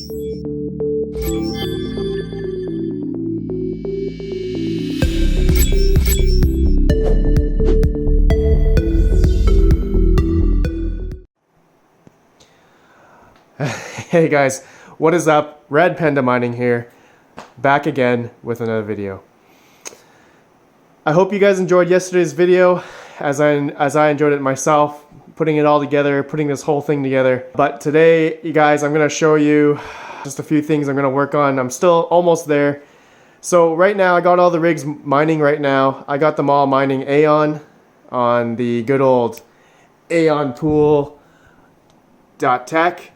Hey guys, what is up? RedPandaMining here, back again with another video. I hope you guys enjoyed yesterday's video as I enjoyed it myself, putting it all together, putting this whole thing together. But today, you guys, I'm going to show you just a few things I'm going to work on. I'm still almost there. So right now, I got all the rigs mining right now. I got them all mining Aeon on the good old aeonpool.tech.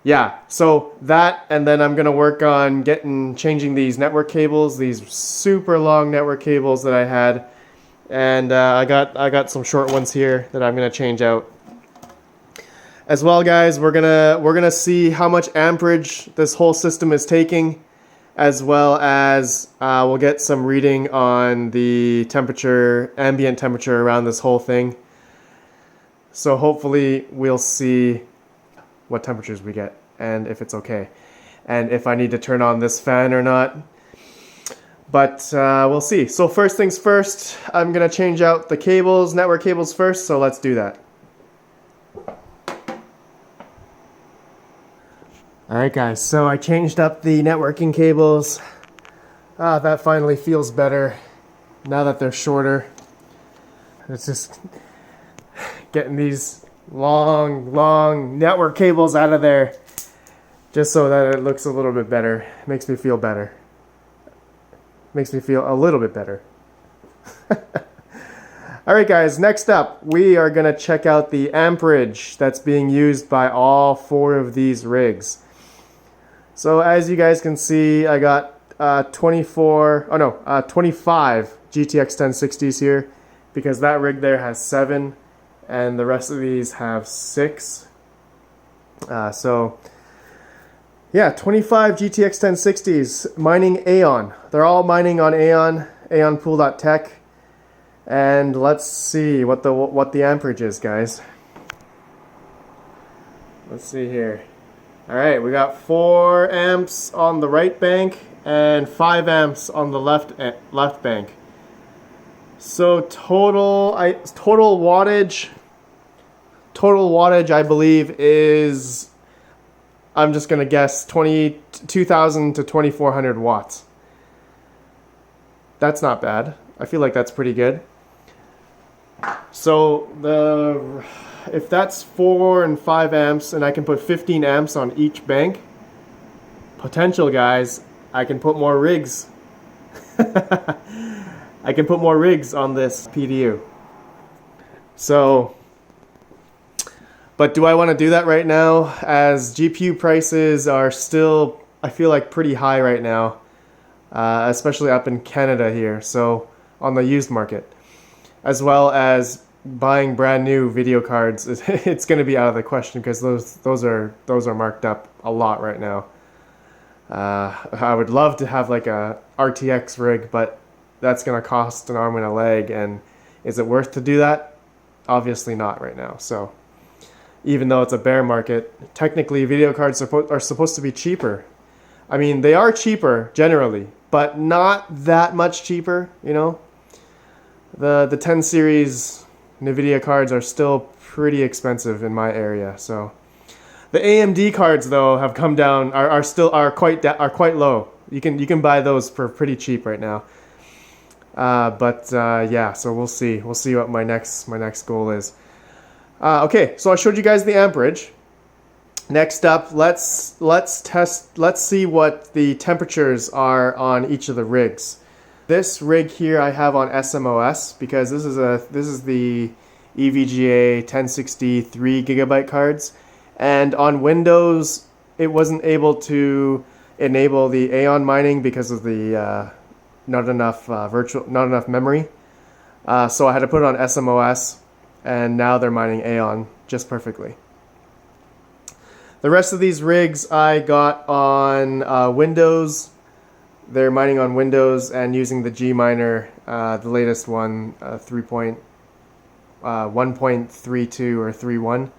Yeah, so that, and then I'm gonna work on changing these network cables, these super long network cables that I had, and I got some short ones here that I'm gonna change out. As well, guys, we're gonna see how much amperage this whole system is taking, as well as we'll get some reading on the temperature, ambient temperature around this whole thing. So hopefully we'll see what temperatures we get and if it's okay, and if I need to turn on this fan or not, but we'll see. So first things first, I'm gonna change out the cables, network cables first, so let's do that. Alright guys, so I changed up the networking cables. That finally feels better now that they're shorter. It's just getting these long network cables out of there just so that it looks a little bit better. Makes me feel better. Makes me feel a little bit better. Alright guys, next up we are going to check out the amperage that's being used by all 4 of these rigs. So as you guys can see, I got 25 GTX 1060s here, because that rig there has 7 and the rest of these have 6. So yeah, 25 GTX 1060s mining Aeon. They're all mining on Aeon, aeonpool.tech. And let's see what the amperage is, guys. Let's see here. All right, we got 4 amps on the right bank and 5 amps on the left bank. So total wattage I believe is, I'm just gonna guess, 2,000 to 2,400 watts. That's not bad. I feel like that's pretty good. So if that's 4 and 5 amps, and I can put 15 amps on each bank, potential, guys, I can put more rigs. I can put more rigs on this PDU. So, but do I want to do that right now, as GPU prices are still, I feel like, pretty high right now, especially up in Canada here, so on the used market, as well as buying brand new video cards. It's going to be out of the question, because those are marked up a lot right now. I would love to have like a RTX rig, but that's going to cost an arm and a leg, and is it worth to do that? Obviously not right now. So even though it's a bear market, technically video cards are supposed to be cheaper. I mean, they are cheaper generally, but not that much cheaper, you know. The 10 series NVIDIA cards are still pretty expensive in my area. So the AMD cards, though, have come down, are quite low. You can buy those for pretty cheap right now. Yeah, so we'll see what my next goal is. Okay, so I showed you guys the amperage. Next up, let's see what the temperatures are on each of the rigs. This rig here I have on SMOS, because this is the EVGA 1060 3GB cards, and on Windows it wasn't able to enable the Aeon mining because of the not enough memory. So I had to put it on SMOS, and now they're mining Aeon just perfectly. The rest of these rigs I got on Windows. They're mining on Windows and using the G miner, the latest one, 1.32 or 3.1.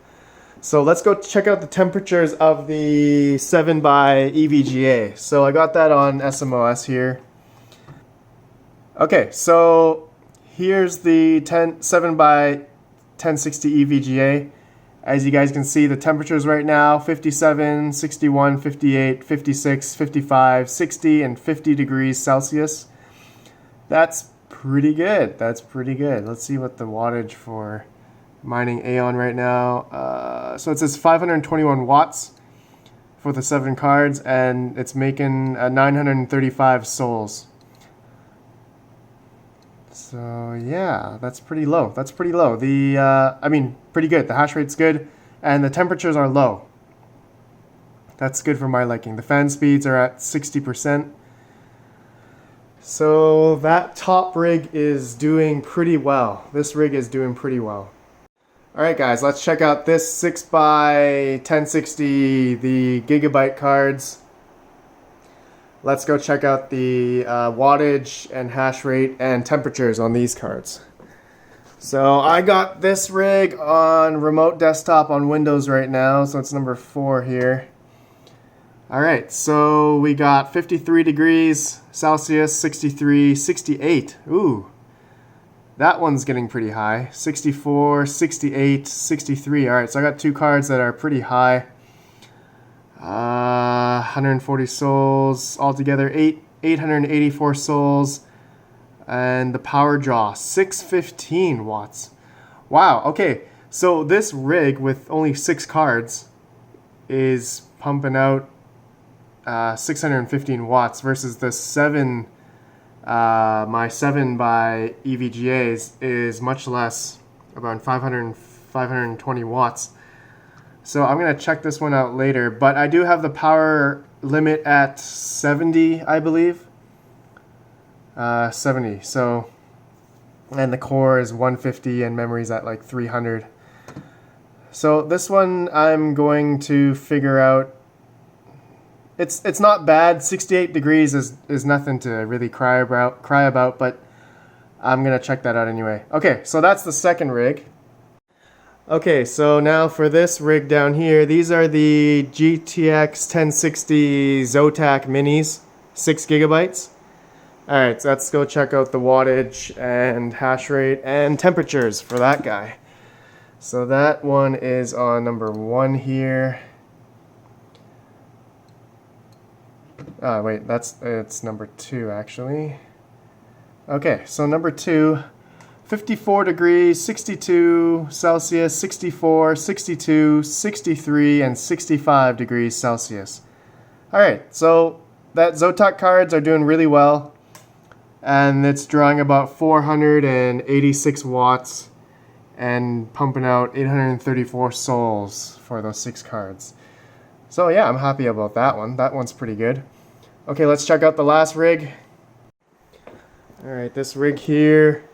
So let's go check out the temperatures of the 7 by EVGA. So I got that on SMOS here. Okay, so here's the 7 by 1060 EVGA. As you guys can see, the temperatures right now, 57, 61, 58, 56, 55, 60, and 50 degrees Celsius. That's pretty good. That's pretty good. Let's see what the wattage for mining Aeon right now. So it says 521 watts for the 7 cards, and it's making 935 souls. So yeah, that's pretty low. That's pretty low. I mean, pretty good. The hash rate's good, and the temperatures are low. That's good for my liking. The fan speeds are at 60%. So that top rig is doing pretty well. This rig is doing pretty well. Alright guys, let's check out this 6 by 1060, the Gigabyte cards. Let's go check out the wattage and hash rate and temperatures on these cards. So I got this rig on remote desktop on Windows right now, so it's number 4 here. Alright, so we got 53 degrees Celsius, 63, 68. Ooh, that one's getting pretty high. 64, 68, 63. Alright, so I got 2 cards that are pretty high. 140 souls altogether, 884 souls, and the power draw 615 watts. Wow. Okay, so this rig with only 6 cards is pumping out 615 watts versus the 7 my 7 by EVGAs is much less, around 520 watts. So I'm going to check this one out later, but I do have the power limit at 70, I believe. 70. So, and the core is 150 and memory's at like 300. So this one I'm going to figure out. It's not bad. 68 degrees is nothing to really cry about, but I'm going to check that out anyway. Okay, so that's the second rig. Okay, so now for this rig down here, these are the GTX 1060 Zotac minis, 6 gigabytes. Alright, so let's go check out the wattage and hash rate and temperatures for that guy. So that one is on number 1 here. Wait, it's number 2 actually. Okay, so number 2. 54 degrees, 62 Celsius, 64, 62, 63, and 65 degrees Celsius. Alright, so that Zotac cards are doing really well. And it's drawing about 486 watts and pumping out 834 souls for those 6 cards. So yeah, I'm happy about that one. That one's pretty good. Okay, let's check out the last rig. Alright, this rig here.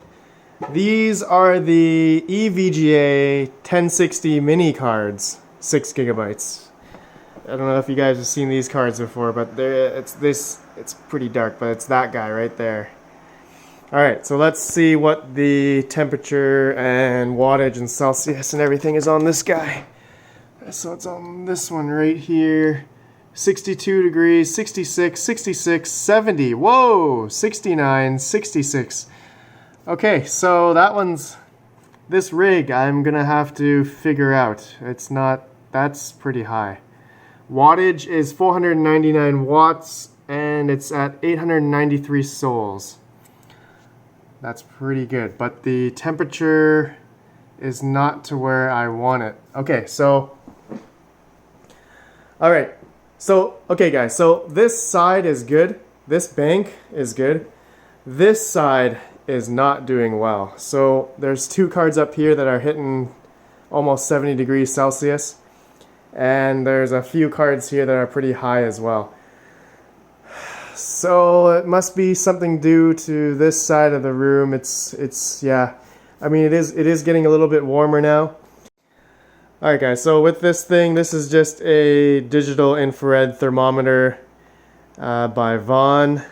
These are the EVGA 1060 mini cards, 6 gigabytes. I don't know if you guys have seen these cards before, but it's pretty dark, but it's that guy right there. Alright, so let's see what the temperature and wattage and Celsius and everything is on this guy. So it's on this one right here. 62 degrees, 66, 66, 70. Whoa! 69, 66. Okay, so this rig I'm gonna have to figure out. That's pretty high. Wattage is 499 watts and it's at 893 souls. That's pretty good, but the temperature is not to where I want it. Okay, so, alright. So, okay guys, so this side is good. This bank is good. This side is not doing well. So there's 2 cards up here that are hitting almost 70 degrees Celsius. And there's a few cards here that are pretty high as well. So it must be something due to this side of the room. Yeah. I mean, it is getting a little bit warmer now. Alright guys, so with this thing, this is just a digital infrared thermometer by Vaughn.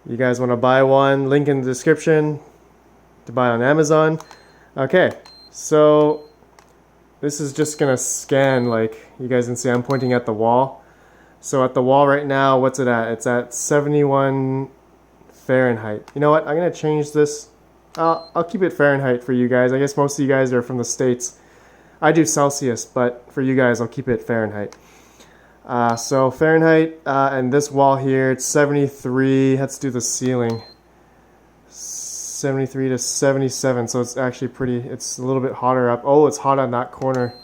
You guys want to buy one, link in the description to buy on Amazon. Okay, so this is just gonna scan, like you guys can see I'm pointing at the wall. So at the wall right now, what's it at? It's at 71 Fahrenheit. You know what? I'm gonna change this. I'll keep it Fahrenheit for you guys. I guess most of you guys are from the States. I do Celsius, but for you guys, I'll keep it Fahrenheit. So Fahrenheit, and this wall here, it's 73. Let's do the ceiling. 73 to 77, so it's actually pretty, it's a little bit hotter up. Oh, it's hot on that corner.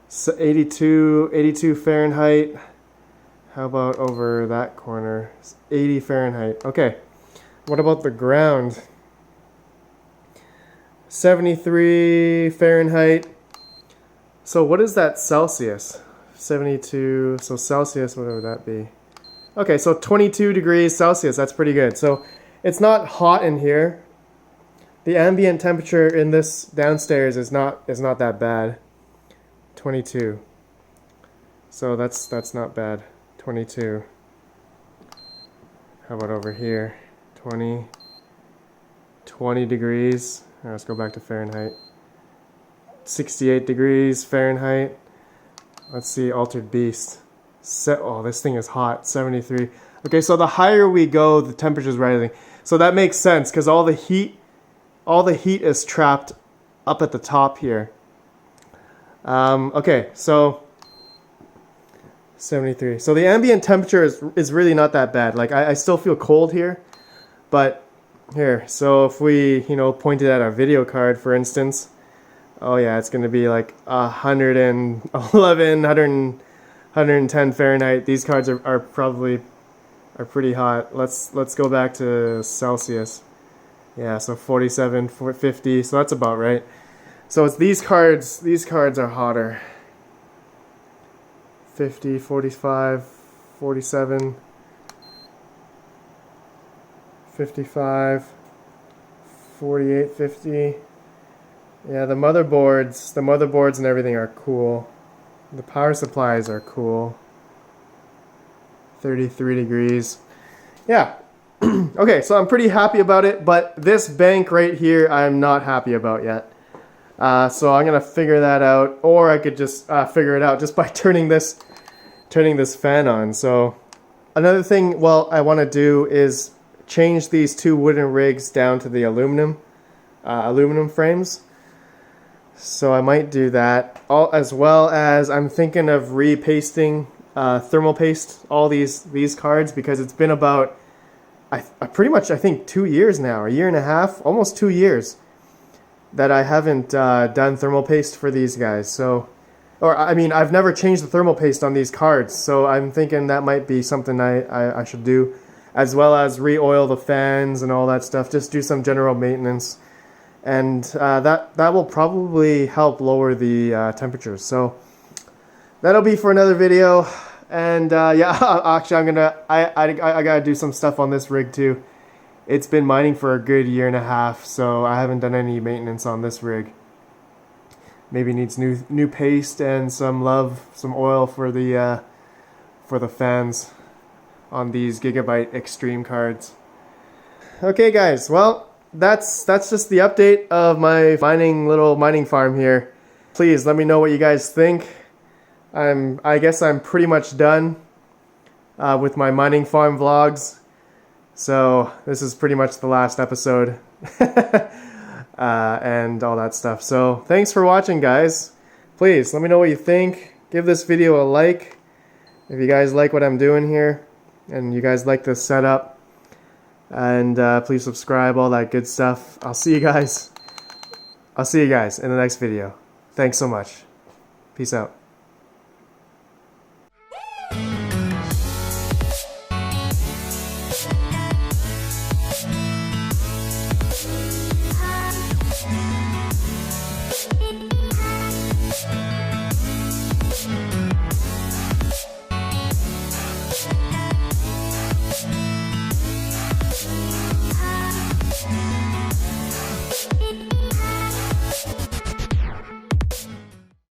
So 82 Fahrenheit. How about over that corner? It's 80 Fahrenheit. Okay, what about the ground? 73 Fahrenheit. So what is that Celsius? 72, so Celsius, what would that be? Okay, so 22 degrees Celsius, that's pretty good. So it's not hot in here. The ambient temperature in this downstairs is not that bad. 22. So that's not bad. 22. How about over here? 20 degrees. All right, let's go back to Fahrenheit. 68 degrees Fahrenheit. Let's see, Altered Beast. Oh, this thing is hot. 73. Okay, so the higher we go, the temperature's rising. So that makes sense because all the heat is trapped up at the top here. Okay, so 73. So the ambient temperature is really not that bad. Like I still feel cold here, but here. So if we pointed at our video card, for instance, oh yeah, it's gonna be like 111, 110 Fahrenheit. These cards are probably pretty hot. Let's go back to Celsius. Yeah, so 47, 50. So that's about right. So it's these cards. These cards are hotter. 50, 45, 47, 55, 48, 50. Yeah, the motherboards and everything are cool. The power supplies are cool. 33 degrees. Yeah. Okay, so I'm pretty happy about it, but this bank right here I'm not happy about yet. So I'm gonna figure that out, or I could just figure it out just by turning this fan on. So another thing, I want to do is change these two wooden rigs down to the aluminum frames. So I might do that, as well as I'm thinking of repasting, thermal paste all these cards, because it's been about I think 2 years now, a year and a half, almost 2 years, that I haven't done thermal paste for these guys. So, I've never changed the thermal paste on these cards, so I'm thinking that might be something I should do, as well as re-oil the fans and all that stuff, just do some general maintenance. And that will probably help lower the temperatures. So that'll be for another video. And yeah, actually I gotta do some stuff on this rig too. It's been mining for a good year and a half, so I haven't done any maintenance on this rig. Maybe needs new paste and some oil for the fans on these Gigabyte Extreme cards. Okay guys, well, that's just the update of my little mining farm here. Please let me know what you guys think. I guess I'm pretty much done with my mining farm vlogs. So this is pretty much the last episode and all that stuff. So thanks for watching, guys. Please let me know what you think. Give this video a like if you guys like what I'm doing here and you guys like this setup. And please subscribe, all that good stuff. I'll see you guys in the next video. Thanks so much. Peace out.